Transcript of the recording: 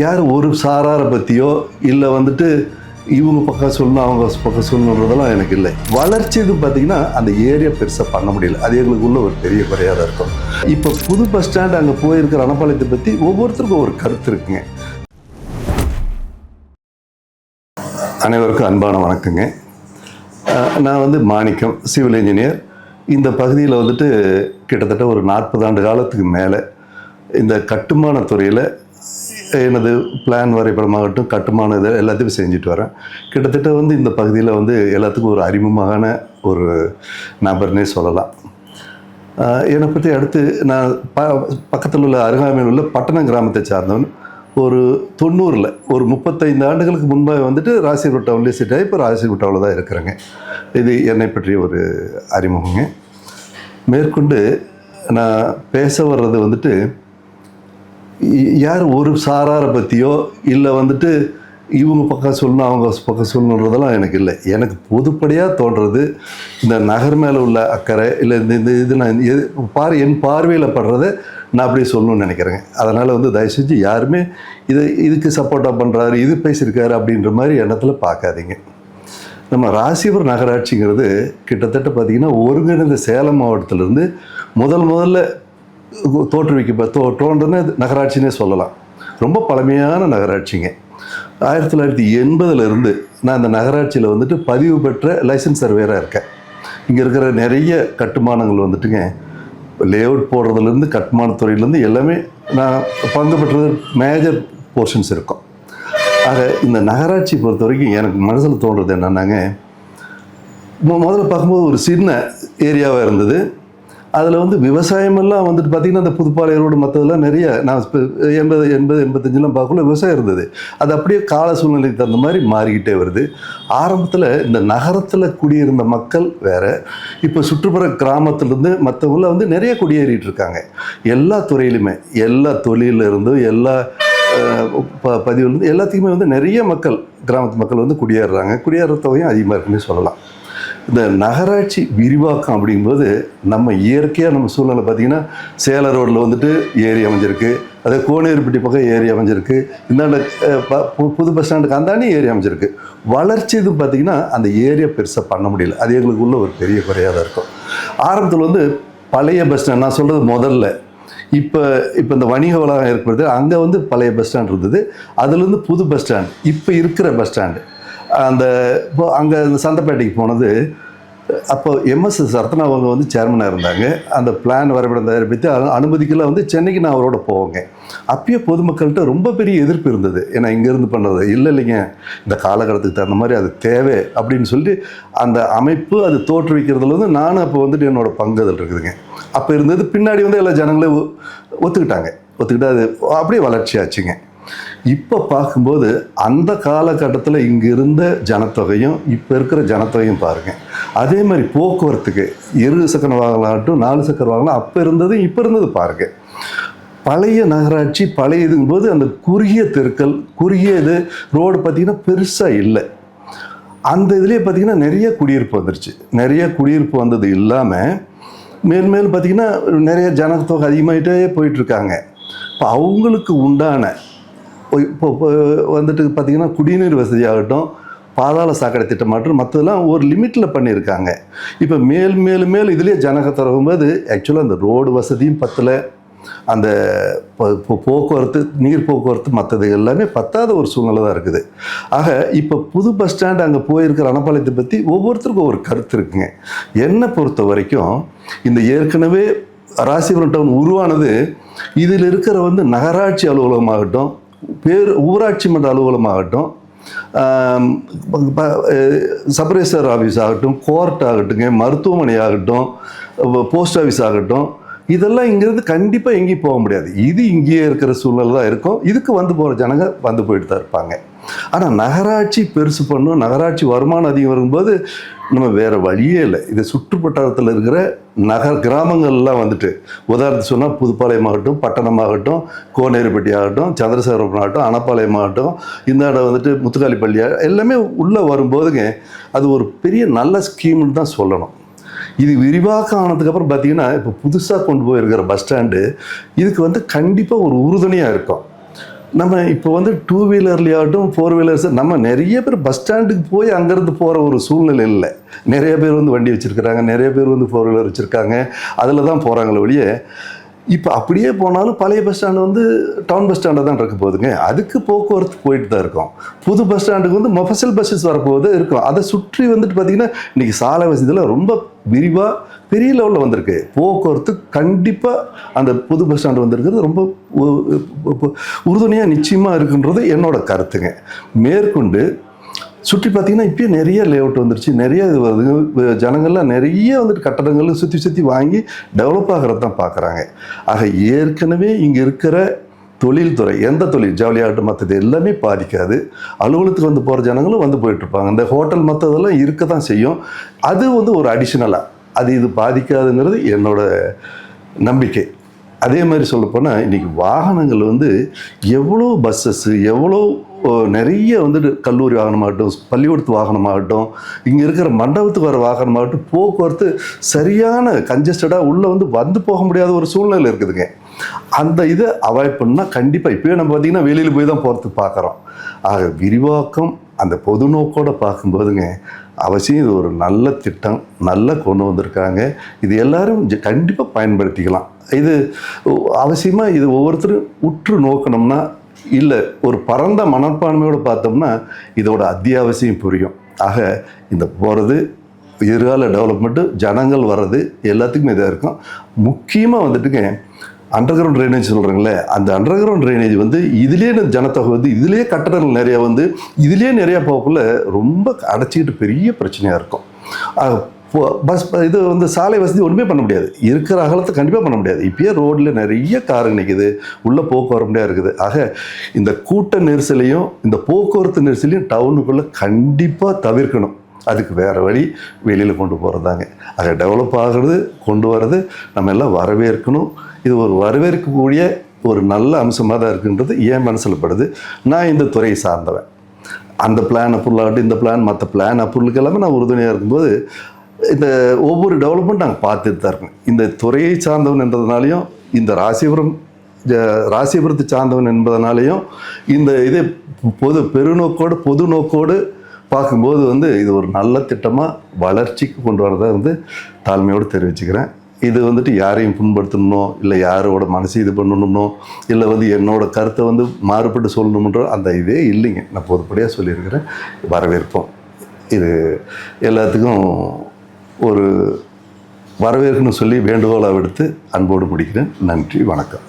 யார் ஒரு சாராரை பற்றியோ இல்லை வந்துட்டு இவங்க பக்கம் சொல்லணும் அவங்க பக்கம் சொல்லணுன்றதெல்லாம் எனக்கு இல்லை. வளர்ச்சி இது பார்த்தீங்கன்னா அந்த ஏரியா பெருசாக பண்ண முடியல. அது எங்களுக்குள்ள ஒரு பெரிய குறையாக தான் இருக்கும். இப்போ புது பஸ் ஸ்டாண்ட் அங்கே போயிருக்கிற அனப்பாளையத்தை பற்றி ஒவ்வொருத்தருக்கும் ஒரு கருத்து இருக்குங்க. அனைவருக்கும் அன்பான வணக்கங்க. நான் வந்து மாணிக்கம், சிவில் இன்ஜினியர். இந்த பகுதியில் வந்துட்டு கிட்டத்தட்ட ஒரு 40 ஆண்டு காலத்துக்கு மேலே இந்த கட்டுமான துறையில் எனது பிளான் வரைபடமாகட்டும் கட்டுமான இதை எல்லாத்தையும் செஞ்சுட்டு வரேன். கிட்டத்தட்ட வந்து இந்த பகுதியில் வந்து எல்லாத்துக்கும் ஒரு அறிமுகமான ஒரு நபர்னே சொல்லலாம். என்னை பற்றி அடுத்து நான் பக்கத்தில் உள்ள அருகாமையில் உள்ள பட்டணம் கிராமத்தை சார்ந்தவன். ஒரு 90 ஒரு 35 ஆண்டுகளுக்கு முன்பாக வந்துட்டு ராசிபுரம் டவுன்லேயே செட் ஆகி இப்போ ராசிபுரம் டவுனில் தான் இருக்கிறேங்க. இது என்னை பற்றிய ஒரு அறிமுகங்க. மேற்கொண்டு நான் பேச வர்றது வந்துட்டு யார் ஒரு சாராரை பற்றியோ இல்லை வந்துட்டு இவங்க பக்கம் சொல்லணும் அவங்க பக்கம் சொல்லணுன்றதெல்லாம் எனக்கு இல்லை. எனக்கு பொதுப்படியாக தோன்றது இந்த நகர் மேலே உள்ள அக்கறை இல்லை இந்த இது நான் என் பார்வையில் படுறதை நான் அப்படியே சொல்லணும்னு நினைக்கிறேங்க. அதனால் வந்து தயவு செஞ்சு யாருமே இதுக்கு சப்போர்ட்டாக பண்ணுறாரு இது பேசியிருக்காரு அப்படின்ற மாதிரி எண்ணத்தில் பார்க்காதீங்க. நம்ம ராசிபுரம் நகராட்சிங்கிறது கிட்டத்தட்ட பார்த்திங்கன்னா ஒருங்கிணைந்த சேலம் மாவட்டத்திலேருந்து முதல்ல தோன்றுன நகராட்சினே சொல்லலாம். ரொம்ப பழமையான நகராட்சிங்க. 1980 நான் இந்த நகராட்சியில் வந்துட்டு பதிவு பெற்ற லைசன்ஸ் சர்வேராக இருக்கேன். இங்கே இருக்கிற நிறைய கட்டுமானங்கள் வந்துட்டுங்க லேஅவுட் போடுறதுலேருந்து கட்டுமானத்துறையிலேருந்து எல்லாமே நான் பங்கு பெற்றது மேஜர் போர்ஷன்ஸ் இருக்கும். ஆக இந்த நகராட்சி பொறுத்த வரைக்கும் எனக்கு மனசில் தோன்றது என்னன்னாங்க, முதல்ல பார்க்கும்போது ஒரு சின்ன ஏரியாவாக இருந்தது. அதில் வந்து விவசாயமெல்லாம் வந்துட்டு பார்த்திங்கன்னா அந்த புதுப்பாளைய ரோடு மற்றதெல்லாம் நிறைய நான் 80 பார்க்கல விவசாயம் இருந்தது. அது அப்படியே கால சூழ்நிலைக்கு தகுந்த மாதிரி மாறிக்கிட்டே வருது. ஆரம்பத்தில் இந்த நகரத்தில் குடியிருந்த மக்கள் வேறு, இப்போ சுற்றுப்புற கிராமத்திலேருந்து மற்றவங்கள வந்து நிறைய குடியேறிட்டு இருக்காங்க. எல்லா துறையிலுமே எல்லா தொழிலிருந்தும் எல்லா பதிவுலேருந்து எல்லாத்துக்குமே வந்து நிறைய மக்கள் கிராமத்து மக்கள் வந்து குடியேறுறாங்க. குடியேற தொகையும் அதிகமாக இருக்குன்னு சொல்லலாம். இந்த நகராட்சி விரிவாக்கம் அப்படிங்கும்போது நம்ம இயற்கையாக நம்ம சூழ்நிலை பார்த்திங்கன்னா சேலம் ரோட்டில் வந்துட்டு ஏரி அமைஞ்சிருக்கு, அதே கோனேரிப்பட்டி பக்கம் ஏரி அமைஞ்சிருக்கு, இந்தாண்ட புது பஸ் ஸ்டாண்டுக்கு அந்தாண்டி ஏரி அமைஞ்சிருக்கு. வளர்ச்சி இது பார்த்திங்கன்னா அந்த ஏரியா பெருசாக பண்ண முடியல. அது எங்களுக்குள்ள ஒரு பெரிய குறையாக தான் இருக்கும். ஆரம்பத்தில் வந்து பழைய பஸ் ஸ்டாண்ட் நான் சொல்கிறது முதல்ல இப்போ இந்த வணிக வளாகம் ஏற்படுது அங்கே வந்து பழைய பஸ் ஸ்டாண்ட் இருந்தது. அதுலேருந்து புது பஸ் ஸ்டாண்ட் இப்போ இருக்கிற பஸ் ஸ்டாண்டு அந்த இப்போ அங்கே இந்த சந்தைப்பேட்டைக்கு போனது அப்போ எம்எஸ் சரத்னா அவங்க வந்து சேர்மனாக இருந்தாங்க. அந்த பிளான் வரைபடம் தயாரிப்பித்து அனுமதிக்கெல்லாம் வந்து சென்னைக்கு நான் அவரோட போவேங்க. அப்பயே பொதுமக்கள்கிட்ட ரொம்ப பெரிய எதிர்ப்பு இருந்தது. ஏன்னா இங்கேருந்து பண்ணுறது இல்லைங்க, இந்த காலகட்டத்துக்கு தகுந்த மாதிரி அது தேவை அப்படின்னு சொல்லிட்டு அந்த அமைப்பு அது தோற்றுவிக்கிறதுல வந்து நானும் அப்போ வந்துட்டு என்னோடய பங்குதல் இருக்குதுங்க. அப்போ இருந்தது. பின்னாடி வந்து எல்லா ஜனங்களையும் ஒத்துக்கிட்டு அது அப்படியே வளர்ச்சி ஆச்சுங்க. இப்போ பார்க்கும்போது அந்த காலகட்டத்தில் இங்கே இருந்த ஜனத்தொகையும் இப்போ இருக்கிற ஜனத்தொகையும் பாருங்கள். அதே மாதிரி போக்குவரத்துக்கு 2 சக்கர வாகனமாகட்டும் 4 சக்கர வாகனம் அப்போ இருந்தது இப்போ இருந்தது பாருங்கள். பழைய நகராட்சி பழைய இதுங்கும்போது அந்த குறுகிய தெருக்கள் குறுகிய இது ரோடு பார்த்திங்கன்னா பெருசாக இல்லை. அந்த இதுலேயே பார்த்திங்கன்னா நிறைய குடியிருப்பு வந்துருச்சு. நிறைய குடியிருப்பு வந்தது இல்லாமல் மேல் பார்த்திங்கன்னா நிறைய ஜனத்தொகை அதிகமாகிட்டே போயிட்டுருக்காங்க. இப்போ அவங்களுக்கு உண்டான இப்போ வந்துட்டு பார்த்திங்கன்னா குடிநீர் வசதியாகட்டும் பாதாள சாக்கடை திட்டமாகட்டும் மற்றதெல்லாம் ஒரு லிமிட்டில் பண்ணியிருக்காங்க. இப்போ மேல் இதுலேயே ஜனகத்தை வரும்போது ஆக்சுவலாக அந்த ரோடு வசதியும் பத்தலை, அந்த போக்குவரத்து நீர் போக்குவரத்து மற்றது எல்லாமே பத்தாத ஒரு சூழ்நிலை தான் இருக்குது. ஆக இப்போ புது பஸ் ஸ்டாண்ட் அங்கே போயிருக்கிற அனப்பாளையத்தை பற்றி ஒவ்வொருத்தருக்கும் ஒரு கருத்து இருக்குங்க. என்னை பொறுத்த வரைக்கும் இந்த ஏற்கனவே ராசிபுரம் டவுன் உருவானது இதில் இருக்கிற வந்து நகராட்சி அலுவலகமாகட்டும் ஊராட்சி மன்ற அலுவலகமாகட்டும் சப்ரேசர் ஆஃபீஸ் ஆகட்டும் கோர்ட் ஆகட்டுங்க மருத்துவமனை ஆகட்டும் போஸ்ட் ஆஃபீஸ் ஆகட்டும் இதெல்லாம் இங்கேருந்து கண்டிப்பாக எங்கேயும் போக முடியாது. இது இங்கேயே இருக்கிற சூழ்நிலை தான் இருக்கும். இதுக்கு வந்து போகிற ஜனங்க வந்து போயிட்டு தான் இருப்பாங்க. ஆனால் நகராட்சி பெருசு பண்ணும், நகராட்சி வருமானம் அதிகம் வரும்போது நம்ம வேறு வழியே இல்லை. இது சுற்றுப்பட்டாரத்தில் இருக்கிற கிராமங்கள்லாம் வந்துட்டு உதாரணத்துக்கு சொன்னால் புதுப்பாளையம் ஆகட்டும் பட்டணமாகட்டும் கோனேரிப்பட்டி ஆகட்டும் சந்திரசேகரபுரம் ஆகட்டும் அனப்பாளையம் ஆகட்டும் இந்த இடம் வந்துட்டு முத்துக்காளிப்பள்ளி எல்லாமே உள்ளே வரும்போதுங்க அது ஒரு பெரிய நல்ல ஸ்கீம்னு தான் சொல்லணும். இது விரிவாக்கம் ஆனதுக்கப்புறம் பார்த்திங்கன்னா இப்போ புதுசாக கொண்டு போயிருக்கிற பஸ் ஸ்டாண்டு இதுக்கு வந்து கண்டிப்பாக ஒரு உறுதுணையாக இருக்கும். நம்ம இப்போ வந்து 2 வீலர்லையாகட்டும் 4 வீலர்ஸ் நம்ம நிறைய பேர் பஸ் ஸ்டாண்டுக்கு போய் அங்கேருந்து போகிற ஒரு சூழ்நிலை இல்லை. நிறைய பேர் வந்து வண்டி வச்சுருக்கிறாங்க, நிறைய பேர் வந்து 4 வீலர் வச்சுருக்காங்க, அதில் தான் போகிறாங்களே ஒழிய இப்போ அப்படியே போனாலும் பழைய பஸ் ஸ்டாண்டு வந்து டவுன் பஸ் ஸ்டாண்டாக தான் இருக்க போகுதுங்க. அதுக்கு போக்குவரத்து போயிட்டு தான் இருக்கும். புது பஸ் ஸ்டாண்டுக்கு வந்து மொஃபசல் பஸ்ஸஸ் வரப்போகுது இருக்கும். அதை சுற்றி வந்துட்டு பார்த்திங்கன்னா இன்றைக்கி சாலை வசதியில் ரொம்ப விரிவாக பெரிய லெவலில் வந்திருக்கு. போக்குவரத்து கண்டிப்பாக அந்த புது பஸ் ஸ்டாண்டு வந்திருக்கிறது ரொம்ப உறுதுணையாக நிச்சயமாக இருக்குன்றது என்னோட கருத்துங்க. மேற்கொண்டு சுற்றி பார்த்தீங்கன்னா இப்போயே நிறைய லேஅவுட் வந்துருச்சு, நிறைய இது வருது. ஜனங்கள்லாம் நிறைய வந்துட்டு கட்டடங்கள் சுற்றி வாங்கி டெவலப் ஆகிறது தான் பார்க்குறாங்க. ஆக ஏற்கனவே இங்கே இருக்கிற தொழில்துறை, எந்த தொழில் ஜவுளியாகட்டும் மற்றது எல்லாமே பாதிக்காது. அலுவலகத்துக்கு வந்து போகிற ஜனங்களும் வந்து போயிட்டுருப்பாங்க. இந்த ஹோட்டல் மற்றதெல்லாம் இருக்க தான் செய்யும். அது வந்து ஒரு அடிஷ்னலாக அது இது பாதிக்காதுங்கிறது என்னோட நம்பிக்கை. அதே மாதிரி சொல்லப்போனால் இன்றைக்கி வாகனங்கள் வந்து எவ்வளோ பஸ்ஸஸ்ஸு, எவ்வளோ நிறைய வந்துட்டு கல்லூரி வாகனமாகட்டும், பள்ளிக்கூடத்து வாகனமாகட்டும், இங்கே இருக்கிற மண்டபத்துக்கு வர வாகனமாகட்டும், போக்குவரத்து சரியான கன்ஜஸ்டடாக உள்ளே வந்து போக முடியாத ஒரு சூழ்நிலை இருக்குதுங்க. அந்த இதை அவாய்ட் பண்ணால் கண்டிப்பாக இப்போயே நம்ம பார்த்திங்கன்னா வெளியில் போய் தான் போகிறதுக்கு பார்க்குறோம். ஆக விரிவாக்கம் அந்த பொது நோக்கோடு பார்க்கும்போதுங்க அவசியம் இது ஒரு நல்ல திட்டம், நல்லா கொண்டு வந்திருக்காங்க. இது எல்லோரும் கண்டிப்பாக பயன்படுத்திக்கலாம். இது அவசியமாக இது ஒவ்வொருத்தரும் உற்று நோக்கணும்னா, இல்லை ஒரு பரந்த மனப்பான்மையோடு பார்த்தோம்னா இதோட அத்தியாவசியம் புரியும். ஆக இந்த போகிறது எதிர்கால டெவலப்மெண்ட்டு, ஜனங்கள் வர்றது எல்லாத்துக்குமே இதாக இருக்கும். முக்கியமாக வந்துட்டுங்க அண்டர் கிரவுண்ட் ட்ரைனேஜ் சொல்கிறாங்களே, அந்த அண்டர் கிரவுண்ட் ட்ரைனேஜ் வந்து இதுலேயே ஜனத்தொகை வந்து இதுலேயே கட்டடங்கள் நிறையா வந்து இதுலேயே நிறையா போகக்குள்ள ரொம்ப அடைச்சிக்கிட்டு பெரிய பிரச்சனையாக இருக்கும். பஸ் இது வந்து சாலை வசதி ஒன்றுமே பண்ண முடியாது. இருக்கிற அகலத்தை கண்டிப்பாக பண்ண முடியாது. இப்போயே ரோட்டில் நிறைய காருங்க நிற்குது, உள்ளே போக்கு வர முடியாது இருக்குது. ஆக இந்த கூட்ட நெரிசலையும் இந்த போக்குவரத்து நெரிசலையும் டவுனுக்குள்ளே கண்டிப்பாக தவிர்க்கணும். அதுக்கு வேறு வழி வெளியில் கொண்டு போகிறதாங்க. அதை டெவலப் ஆகிறது கொண்டு வர்றது நம்ம எல்லாம் வரவேற்கணும். இது ஒரு வரவேற்கக்கூடிய ஒரு நல்ல அம்சமாக தான் இருக்குன்றது என் மனசில் படுது. நான் இந்த துறையை சார்ந்தவன். அந்த பிளான் அப்ரூவல் ஆகட்டும், இந்த பிளான் மற்ற பிளான் அப்ரூவலுக்கு எல்லாமே நான் உறுதுணையாக இருக்கும்போது இந்த ஒவ்வொரு டெவலப்மெண்ட் நாங்கள் பார்த்துட்டு தான் இருக்கோம். இந்த துறையை சார்ந்தவன் என்றதுனாலையும், இந்த ராசிபுரத்தை சார்ந்தவன் என்பதனாலையும், இந்த இதை பொது நோக்கோடு பார்க்கும்போது வந்து இது ஒரு நல்ல திட்டமாக வளர்ச்சிக்கு கொண்டு வரதை வந்து தாழ்மையோடு தெரிவிச்சுக்கிறேன். இது வந்துட்டு யாரையும் புண்படுத்தணுமோ, இல்லை யாரோட மனசு இது பண்ணணுமோ, இல்லை வந்து என்னோடய கருத்தை வந்து மாறுபட்டு சொல்லணுன்ற அந்த இதே இல்லைங்க. நான் பொதுப்படியாக சொல்லியிருக்கிறேன். வரவேற்போம். இது எல்லாத்துக்கும் ஒரு வரவேற்கணும்னு சொல்லி வேண்டுகோளாக விடுத்து அன்போடு முடிக்கிறேன். நன்றி, வணக்கம்.